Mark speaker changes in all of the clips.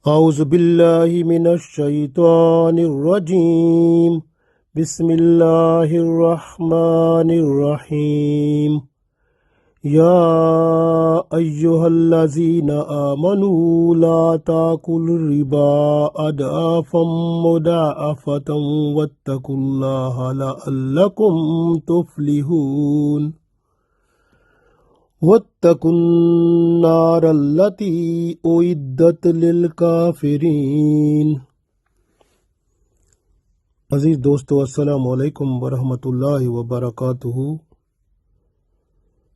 Speaker 1: اعوذ باللہ من الشیطان الرجیم بسم اللہ الرحمن الرحیم یا ایہا الذین آمنوا لا تاکلوا الربا اضعافا مضاعفۃ واتقوا اللہ لعلکم تفلحون واتقوا النار التي اعدت للکافرین۔ عزیز دوستو، السلام علیکم ورحمۃ اللہ وبرکاتہ۔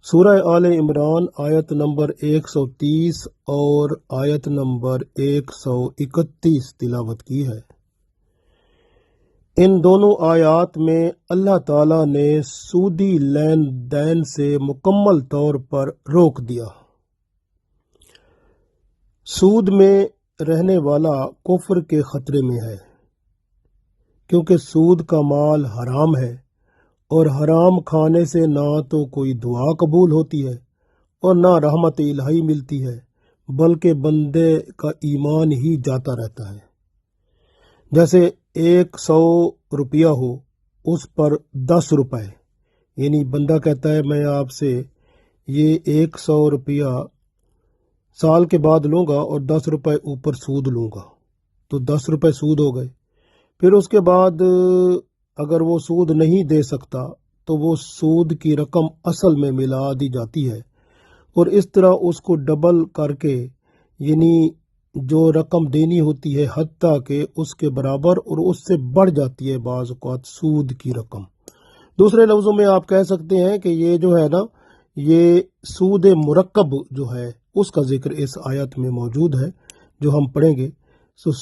Speaker 1: سورہ آل عمران آیت نمبر 130 اور آیت نمبر 131 تلاوت کی ہے۔ ان دونوں آیات میں اللہ تعالیٰ نے سودی لین دین سے مکمل طور پر روک دیا۔ سود میں رہنے والا کفر کے خطرے میں ہے، کیونکہ سود کا مال حرام ہے، اور حرام کھانے سے نہ تو کوئی دعا قبول ہوتی ہے اور نہ رحمت الہی ملتی ہے، بلکہ بندے کا ایمان ہی جاتا رہتا ہے۔ جیسے 100 روپیہ ہو، اس پر 10 روپے، یعنی بندہ کہتا ہے میں آپ سے یہ 100 روپیہ سال کے بعد لوں گا اور 10 روپے اوپر سود لوں گا، تو 10 روپے سود ہو گئے۔ پھر اس کے بعد اگر وہ سود نہیں دے سکتا تو وہ سود کی رقم اصل میں ملا دی جاتی ہے، اور اس طرح اس کو ڈبل کر کے، یعنی جو رقم دینی ہوتی ہے حتیٰ کہ اس کے برابر اور اس سے بڑھ جاتی ہے بعض اوقات سود کی رقم۔ دوسرے لفظوں میں آپ کہہ سکتے ہیں کہ یہ جو ہے نا، یہ سود مرکب جو ہے اس کا ذکر اس آیت میں موجود ہے جو ہم پڑھیں گے۔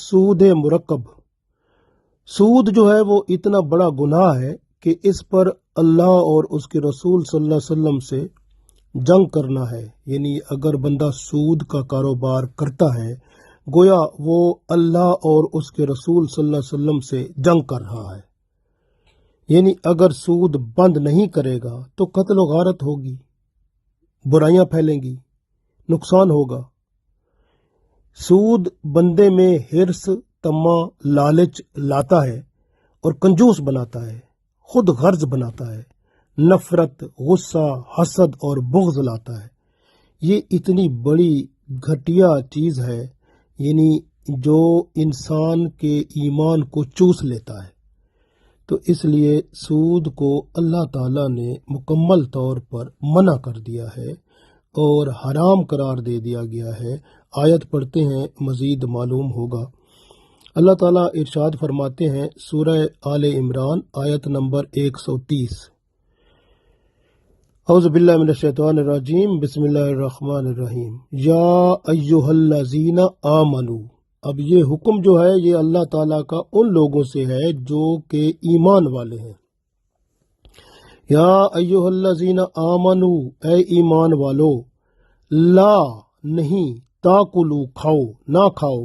Speaker 1: سود مرکب، سود جو ہے وہ اتنا بڑا گناہ ہے کہ اس پر اللہ اور اس کے رسول صلی اللہ علیہ وسلم سے جنگ کرنا ہے۔ یعنی اگر بندہ سود کا کاروبار کرتا ہے، گویا وہ اللہ اور اس کے رسول صلی اللہ علیہ وسلم سے جنگ کر رہا ہے۔ یعنی اگر سود بند نہیں کرے گا تو قتل و غارت ہوگی، برائیاں پھیلیں گی، نقصان ہوگا۔ سود بندے میں حرص، طمع، لالچ لاتا ہے اور کنجوس بناتا ہے، خود غرض بناتا ہے، نفرت، غصہ، حسد اور بغض لاتا ہے۔ یہ اتنی بڑی گھٹیا چیز ہے، یعنی جو انسان کے ایمان کو چوس لیتا ہے۔ تو اس لیے سود کو اللہ تعالیٰ نے مکمل طور پر منع کر دیا ہے اور حرام قرار دے دیا گیا ہے۔ آیت پڑھتے ہیں، مزید معلوم ہوگا۔ اللہ تعالیٰ ارشاد فرماتے ہیں سورہ آل عمران آیت نمبر 130، اعوذ باللہ من الشیطان الرجیم بسم اللہ الرحمن الرحیم یا ایہا الذین آمنوا۔ اب یہ حکم جو ہے یہ اللہ تعالیٰ کا ان لوگوں سے ہے جو کہ ایمان والے ہیں۔ یا ایہا الذین آمنوا، اے ایمان والو، لا نہیں، تاکلو کھاؤ، نہ کھاؤ،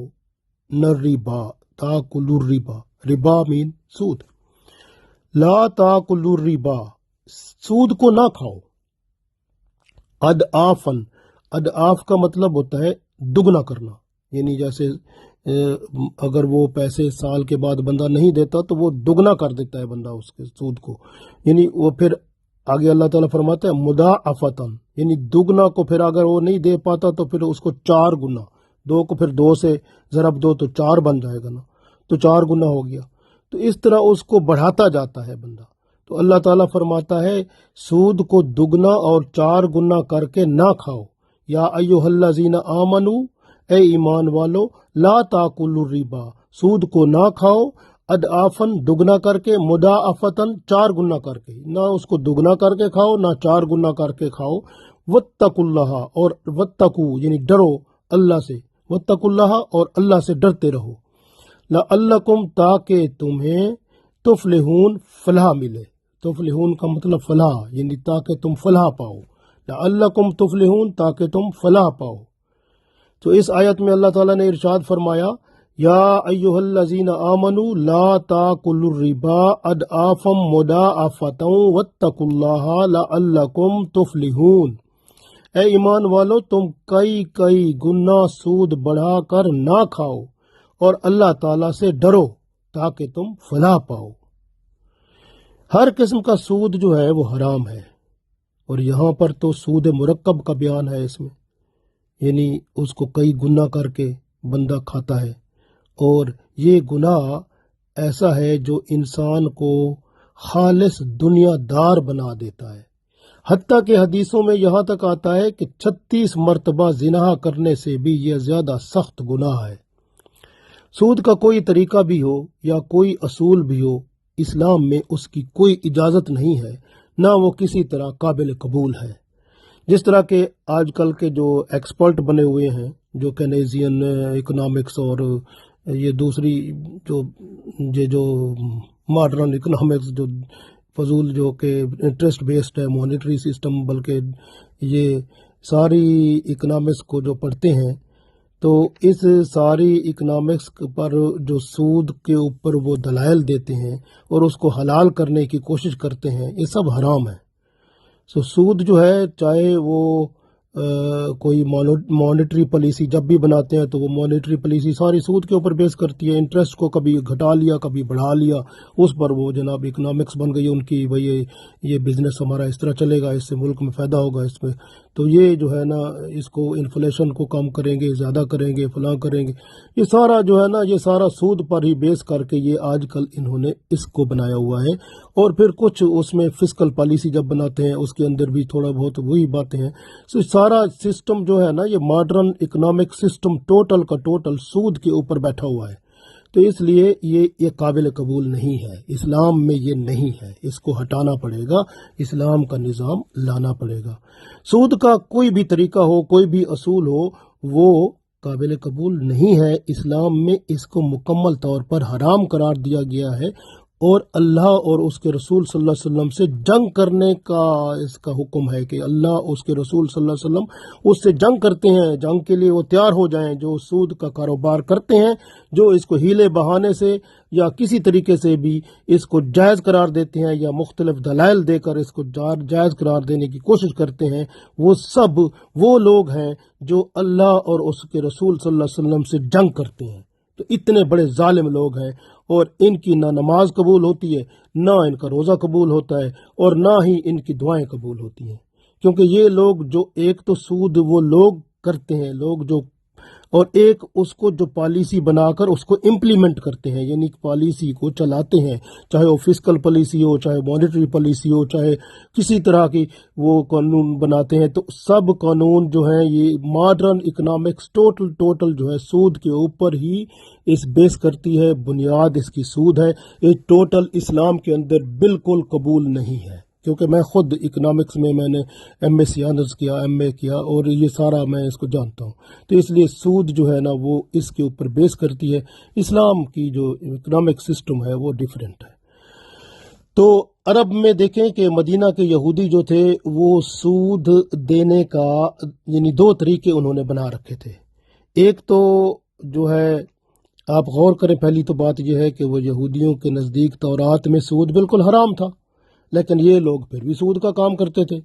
Speaker 1: نہ ربا، تاکلو الربا، ربا مین سود، لا تاکلو الربا، سود کو نہ کھاؤ، اضعافاً، اضعاف کا مطلب ہوتا ہے دگنا کرنا، یعنی جیسے اگر وہ پیسے سال کے بعد بندہ نہیں دیتا تو وہ دگنا کر دیتا ہے بندہ اس کے سود کو، یعنی وہ پھر آگے اللہ تعالیٰ فرماتا ہے مضاعفتاً، یعنی دگنا کو پھر اگر وہ نہیں دے پاتا تو پھر اس کو 4 گنا، 2 کو پھر 2 سے ضرب دو تو 4 بن جائے گا نا، تو 4 گنا ہو گیا۔ تو اس طرح اس کو بڑھاتا جاتا ہے بندہ۔ تو اللہ تعالیٰ فرماتا ہے سود کو دگنا اور 4 گنا کر کے نہ کھاؤ۔ یا ایھا الذین آمنوا، اے ایمان والو، لا تاکلوا الربا، سود کو نہ کھاؤ، اضعافاً دگنا کر کے، مضاعفتاً 4 گنا کر کے، نہ اس کو دگنا کر کے کھاؤ نہ 4 گنا کر کے کھاؤ۔ واتقوا اللہ، اور واتقوا یعنی ڈرو اللہ سے، واتقوا اللہ اور اللہ سے ڈرتے رہو، لعلکم تاکہ تمہیں، تفلحون فلاح ملے، تفلحون کا مطلب فلاح، یعنی تاکہ تم فلاح پاؤ، لعلکم تفلحون تاکہ تم فلاح پاؤ۔ تو اس آیت میں اللہ تعالیٰ نے ارشاد فرمایا یا ایھا الذین آمنوا لا تاکلوا الربا اضعافا مضاعفۃ واتقوا اللہ لعلکم تفلحون۔ اے ایمان والو تم کئی کئی گنا سود بڑھا کر نہ کھاؤ اور اللہ تعالیٰ سے ڈرو تاکہ تم فلاح پاؤ۔ ہر قسم کا سود جو ہے وہ حرام ہے، اور یہاں پر تو سود مرکب کا بیان ہے اس میں، یعنی اس کو کئی گنا کر کے بندہ کھاتا ہے، اور یہ گناہ ایسا ہے جو انسان کو خالص دنیا دار بنا دیتا ہے، حتیٰ کہ حدیثوں میں یہاں تک آتا ہے کہ 36 مرتبہ زنا کرنے سے بھی یہ زیادہ سخت گناہ ہے۔ سود کا کوئی طریقہ بھی ہو یا کوئی اصول بھی ہو، اسلام میں اس کی کوئی اجازت نہیں ہے، نہ وہ کسی طرح قابل قبول ہے۔ جس طرح کے آج کل کے جو ایکسپرٹ بنے ہوئے ہیں، جو کینیزین اکنامکس اور یہ دوسری جو ماڈرن اکنامکس جو فضول جو کہ انٹرسٹ بیسڈ ہے، مانیٹری سسٹم، بلکہ یہ ساری اکنامکس کو جو پڑھتے ہیں تو اس ساری اکنامکس پر جو سود کے اوپر وہ دلائل دیتے ہیں اور اس کو حلال کرنے کی کوشش کرتے ہیں، یہ سب حرام ہے۔ سود جو ہے، چاہے وہ کوئی مانیٹری پالیسی جب بھی بناتے ہیں تو وہ مانیٹری پالیسی ساری سود کے اوپر بیس کرتی ہے، انٹرسٹ کو کبھی گھٹا لیا کبھی بڑھا لیا، اس پر وہ جناب اکنامکس بن گئی ان کی، بھئی یہ بزنس ہمارا اس طرح چلے گا، اس سے ملک میں فائدہ ہوگا، اس میں تو یہ جو ہے نا اس کو انفلیشن کو کم کریں گے، زیادہ کریں گے، فلاں کریں گے، یہ سارا جو ہے نا یہ سارا سود پر ہی بیس کر کے یہ آج کل انہوں نے اس کو بنایا ہوا ہے۔ اور پھر کچھ اس میں فسکل پالیسی جب بناتے ہیں اس کے اندر بھی تھوڑا بہت وہی باتیں ہیں۔ سارا سسٹم جو ہے نا یہ ماڈرن اکنامک سسٹم ٹوٹل کا ٹوٹل سود کے اوپر بیٹھا ہوا ہے، تو اس لیے یہ قابل قبول نہیں ہے، اسلام میں یہ نہیں ہے، اس کو ہٹانا پڑے گا، اسلام کا نظام لانا پڑے گا۔ سود کا کوئی بھی طریقہ ہو، کوئی بھی اصول ہو، وہ قابل قبول نہیں ہے، اسلام میں اس کو مکمل طور پر حرام قرار دیا گیا ہے، اور اللہ اور اس کے رسول صلی اللہ علیہ وسلم سے جنگ کرنے کا اس کا حکم ہے کہ اللہ اس کے رسول صلی اللہ علیہ وسلم اس سے جنگ کرتے ہیں، جنگ کے لیے وہ تیار ہو جائیں جو سود کا کاروبار کرتے ہیں، جو اس کو ہیلے بہانے سے یا کسی طریقے سے بھی اس کو جائز قرار دیتے ہیں یا مختلف دلائل دے کر اس کو جائز قرار دینے کی کوشش کرتے ہیں، وہ سب وہ لوگ ہیں جو اللہ اور اس کے رسول صلی اللہ علیہ وسلم سے جنگ کرتے ہیں۔ تو اتنے بڑے ظالم لوگ ہیں، اور ان کی نہ نماز قبول ہوتی ہے، نہ ان کا روزہ قبول ہوتا ہے، اور نہ ہی ان کی دعائیں قبول ہوتی ہیں، کیونکہ یہ لوگ جو ایک تو سود وہ لوگ کرتے ہیں، لوگ جو، اور ایک اس کو جو پالیسی بنا کر اس کو امپلیمنٹ کرتے ہیں، یعنی پالیسی کو چلاتے ہیں، چاہے وہ فسکل پالیسی ہو، چاہے مانیٹری پالیسی ہو، چاہے کسی طرح کی وہ قانون بناتے ہیں، تو سب قانون جو ہیں یہ ماڈرن اکنامکس ٹوٹل جو ہے سود کے اوپر ہی اس بیس کرتی ہے، بنیاد اس کی سود ہے۔ یہ ٹوٹل اسلام کے اندر بالکل قبول نہیں ہے، کیونکہ میں خود اکنامکس میں نے ایم ایس سی آنرز کیا، ایم اے کیا، اور یہ سارا میں اس کو جانتا ہوں، تو اس لیے سود جو ہے نا وہ اس کے اوپر بیس کرتی ہے۔ اسلام کی جو اکنامک سسٹم ہے وہ ڈیفرنٹ ہے۔ تو عرب میں دیکھیں کہ مدینہ کے یہودی جو تھے وہ سود دینے کا یعنی 2 طریقے انہوں نے بنا رکھے تھے۔ ایک تو جو ہے آپ غور کریں، پہلی تو بات یہ ہے کہ وہ یہودیوں کے نزدیک تورات میں سود بالکل حرام تھا، لیکن یہ لوگ پھر بھی سود کا کام کرتے تھے،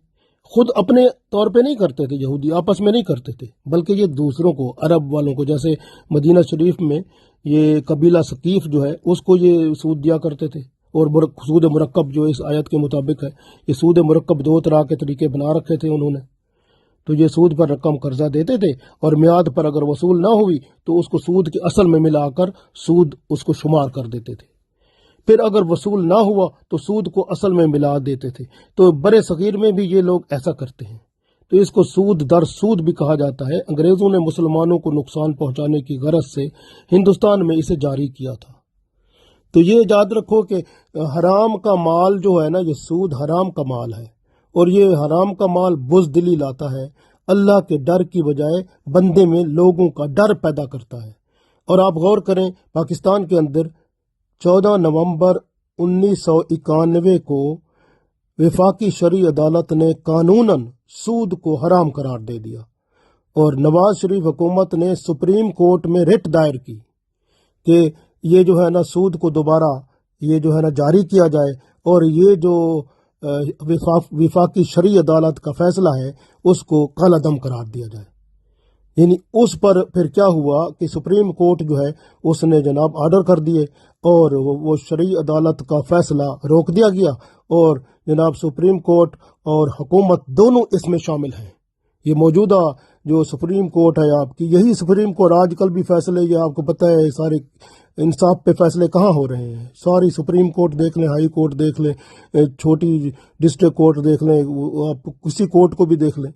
Speaker 1: خود اپنے طور پہ نہیں کرتے تھے، یہودی آپس میں نہیں کرتے تھے، بلکہ یہ دوسروں کو، عرب والوں کو، جیسے مدینہ شریف میں یہ قبیلہ ثقیف جو ہے اس کو یہ سود دیا کرتے تھے، اور سود مرکب جو اس آیت کے مطابق ہے، یہ سود مرکب 2 طرح کے طریقے بنا رکھے تھے انہوں نے۔ تو یہ سود پر رقم قرضہ دیتے تھے، اور میعاد پر اگر وصول نہ ہوئی تو اس کو سود کے اصل میں ملا کر سود اس کو شمار کر دیتے تھے، پھر اگر وصول نہ ہوا تو سود کو اصل میں ملا دیتے تھے۔ تو برے صغیر میں بھی یہ لوگ ایسا کرتے ہیں، تو اس کو سود در سود بھی کہا جاتا ہے۔ انگریزوں نے مسلمانوں کو نقصان پہنچانے کی غرض سے ہندوستان میں اسے جاری کیا تھا۔ تو یہ یاد رکھو کہ حرام کا مال جو ہے نا، یہ سود حرام کا مال ہے، اور یہ حرام کا مال بزدلی لاتا ہے، اللہ کے ڈر کی بجائے بندے میں لوگوں کا ڈر پیدا کرتا ہے۔ اور آپ غور کریں، پاکستان کے اندر 14 نومبر 1991 کو وفاقی شرعی عدالت نے قانوناً سود کو حرام قرار دے دیا، اور نواز شریف حکومت نے سپریم کورٹ میں رٹ دائر کی کہ یہ جو ہے نا سود کو دوبارہ یہ جو ہے نا جاری کیا جائے، اور یہ جو وفاقی شرعی عدالت کا فیصلہ ہے اس کو کالا دم قرار دیا جائے۔ یعنی اس پر پھر کیا ہوا کہ سپریم کورٹ جو ہے اس نے جناب آرڈر کر دیے اور وہ شرعی عدالت کا فیصلہ روک دیا گیا، اور جناب سپریم کورٹ اور حکومت دونوں اس میں شامل ہیں۔ یہ موجودہ جو سپریم کورٹ ہے آپ کی، یہی سپریم کورٹ آج کل بھی فیصلے، یہ آپ کو پتہ ہے سارے انصاف پہ فیصلے کہاں ہو رہے ہیں، ساری سپریم کورٹ دیکھ لیں، ہائی کورٹ دیکھ لیں، چھوٹی ڈسٹرکٹ کورٹ دیکھ لیں، آپ کسی کورٹ کو بھی دیکھ لیں،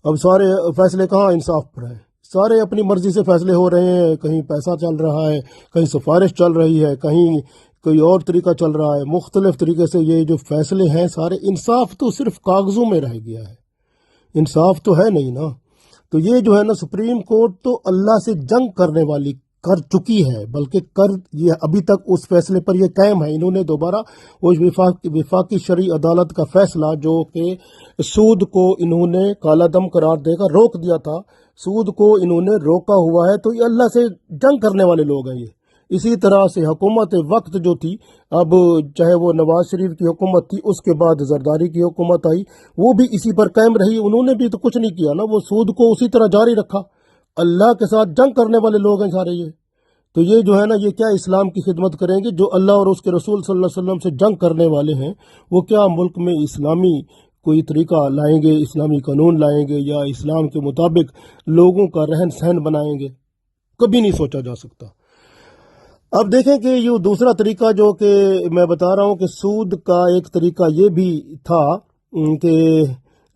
Speaker 1: اب سارے فیصلے کہاں انصاف پر ہیں، سارے اپنی مرضی سے فیصلے ہو رہے ہیں، کہیں پیسہ چل رہا ہے، کہیں سفارش چل رہی ہے، کہیں کوئی اور طریقہ چل رہا ہے، مختلف طریقے سے یہ جو فیصلے ہیں سارے، انصاف تو صرف کاغذوں میں رہ گیا ہے، انصاف تو ہے نہیں نا۔ تو یہ جو ہے نا سپریم کورٹ تو اللہ سے جنگ کرنے والی کر چکی ہے، بلکہ یہ ابھی تک اس فیصلے پر یہ قائم ہے۔ انہوں نے دوبارہ وہ وفاقی شرعی عدالت کا فیصلہ جو کہ سود کو انہوں نے کالا دم قرار دے کر روک دیا تھا، سود کو انہوں نے روکا ہوا ہے، تو یہ اللہ سے جنگ کرنے والے لوگ ہیں یہ۔ اسی طرح سے حکومت وقت جو تھی، اب چاہے وہ نواز شریف کی حکومت تھی، اس کے بعد زرداری کی حکومت آئی، وہ بھی اسی پر قائم رہی، انہوں نے بھی تو کچھ نہیں کیا نا، وہ سود کو اسی طرح جاری رکھا۔ اللہ کے ساتھ جنگ کرنے والے لوگ ہیں سارے یہ۔ تو یہ جو ہے نا، یہ کیا اسلام کی خدمت کریں گے؟ جو اللہ اور اس کے رسول صلی اللہ علیہ وسلم سے جنگ کرنے والے ہیں، وہ کیا ملک میں اسلامی کوئی طریقہ لائیں گے، اسلامی قانون لائیں گے، یا اسلام کے مطابق لوگوں کا رہن سہن بنائیں گے؟ کبھی نہیں سوچا جا سکتا۔ اب دیکھیں کہ یہ دوسرا طریقہ جو کہ میں بتا رہا ہوں کہ سود کا ایک طریقہ یہ بھی تھا کہ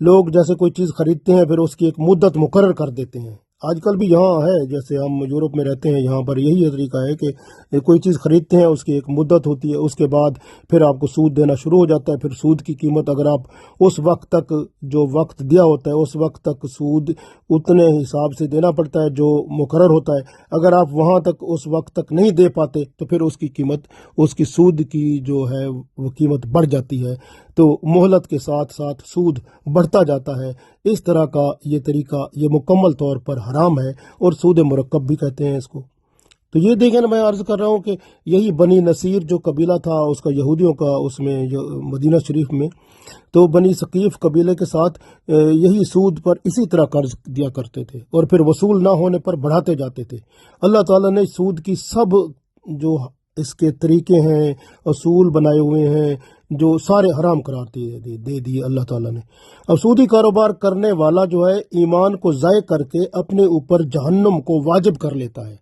Speaker 1: لوگ جیسے کوئی چیز خریدتے ہیں پھر اس کی ایک مدت مقرر کر دیتے ہیں۔ آج کل بھی یہاں ہے، جیسے ہم یورپ میں رہتے ہیں، یہاں پر یہی طریقہ ہے کہ کوئی چیز خریدتے ہیں، اس کی ایک مدت ہوتی ہے، اس کے بعد پھر آپ کو سود دینا شروع ہو جاتا ہے۔ پھر سود کی قیمت اگر آپ اس وقت تک جو وقت دیا ہوتا ہے اس وقت تک سود اتنے حساب سے دینا پڑتا ہے جو مقرر ہوتا ہے۔ اگر آپ وہاں تک اس وقت تک نہیں دے پاتے تو پھر اس کی قیمت، اس کی سود کی جو ہے وہ قیمت بڑھ جاتی ہے، تو مہلت کے ساتھ ساتھ سود بڑھتا جاتا ہے۔ اس طرح کا یہ طریقہ یہ مکمل طور پر حرام ہے، اور سود مرکب بھی کہتے ہیں اس کو۔ تو یہ دیکھیں نا، میں عرض کر رہا ہوں کہ یہی بنی نصیر جو قبیلہ تھا اس کا، یہودیوں کا، اس میں مدینہ شریف میں، تو بنی ثقیف قبیلے کے ساتھ یہی سود پر اسی طرح قرض دیا کرتے تھے، اور پھر وصول نہ ہونے پر بڑھاتے جاتے تھے۔ اللہ تعالیٰ نے سود کی سب جو اس کے طریقے ہیں، اصول بنائے ہوئے ہیں، جو سارے حرام قرار دے دیے اللہ تعالیٰ نے۔ اب سودی کاروبار کرنے والا جو ہے ایمان کو ضائع کر کے اپنے اوپر جہنم کو واجب کر لیتا ہے۔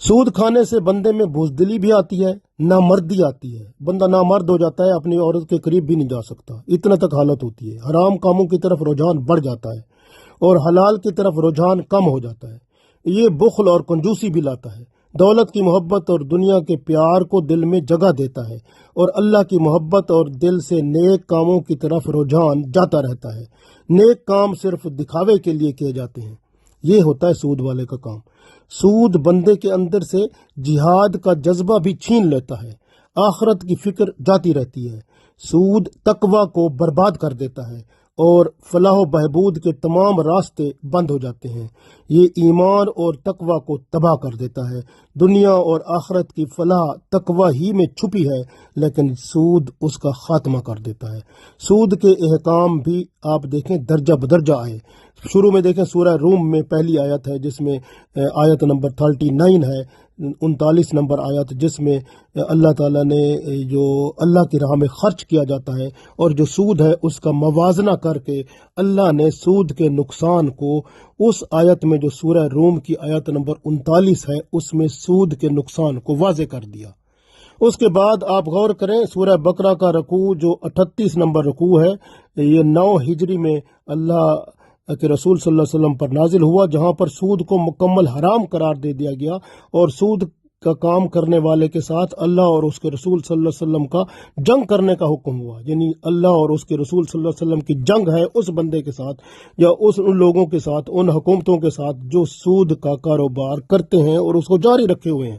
Speaker 1: سود کھانے سے بندے میں بزدلی بھی آتی ہے، نامردی آتی ہے، بندہ نامرد ہو جاتا ہے، اپنی عورت کے قریب بھی نہیں جا سکتا، اتنا تک حالت ہوتی ہے۔ حرام کاموں کی طرف رجحان بڑھ جاتا ہے اور حلال کی طرف رجحان کم ہو جاتا ہے۔ یہ بخل اور کنجوسی بھی لاتا ہے، دولت کی محبت اور دنیا کے پیار کو دل میں جگہ دیتا ہے، اور اللہ کی محبت اور دل سے نیک کاموں کی طرف رجحان جاتا رہتا ہے۔ نیک کام صرف دکھاوے کے لیے کیے جاتے ہیں، یہ ہوتا ہے سود والے کا کام۔ سود بندے کے اندر سے جہاد کا جذبہ بھی چھین لیتا ہے، آخرت کی فکر جاتی رہتی ہے۔ سود تقوی کو برباد کر دیتا ہے اور فلاح و بہبود کے تمام راستے بند ہو جاتے ہیں۔ یہ ایمان اور تقوی کو تباہ کر دیتا ہے۔ دنیا اور آخرت کی فلاح تقوی ہی میں چھپی ہے، لیکن سود اس کا خاتمہ کر دیتا ہے۔ سود کے احکام بھی آپ دیکھیں درجہ بدرجہ آئے۔ شروع میں دیکھیں سورہ روم میں پہلی آیت ہے جس میں آیت نمبر 39 ہے، 39 نمبر آیت، جس میں اللہ تعالیٰ نے جو اللہ کی راہ میں خرچ کیا جاتا ہے اور جو سود ہے اس کا موازنہ کر کے اللہ نے سود کے نقصان کو اس آیت میں جو سورہ روم کی آیت نمبر 39 ہے اس میں سود کے نقصان کو واضح کر دیا۔ اس کے بعد آپ غور کریں سورہ بقرہ کا رکوع جو 38 نمبر رکوع ہے، یہ 9 ہجری میں اللہ کہ رسول صلی اللہ علیہ وسلم پر نازل ہوا، جہاں پر سود کو مکمل حرام قرار دے دیا گیا، اور سود کا کام کرنے والے کے ساتھ اللہ اور اس کے رسول صلی اللہ علیہ وسلم کا جنگ کرنے کا حکم ہوا۔ یعنی اللہ اور اس کے رسول صلی اللہ علیہ وسلم کی جنگ ہے اس بندے کے ساتھ یا ان لوگوں کے ساتھ، ان حکومتوں کے ساتھ جو سود کا کاروبار کرتے ہیں اور اس کو جاری رکھے ہوئے ہیں۔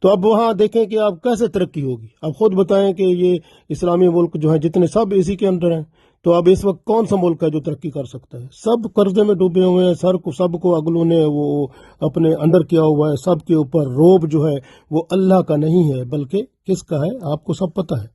Speaker 1: تو اب وہاں دیکھیں کہ آپ کیسے ترقی ہوگی۔ اب خود بتائیں کہ یہ اسلامی ملک جو ہیں جتنے سب اسی کے اندر ہیں، تو اب اس وقت کون سا ملک ہے جو ترقی کر سکتا ہے؟ سب قرضے میں ڈوبے ہوئے ہیں، سب کو اگلوں نے وہ اپنے اندر کیا ہوا ہے، سب کے اوپر روب جو ہے وہ اللہ کا نہیں ہے بلکہ کس کا ہے، آپ کو سب پتہ ہے۔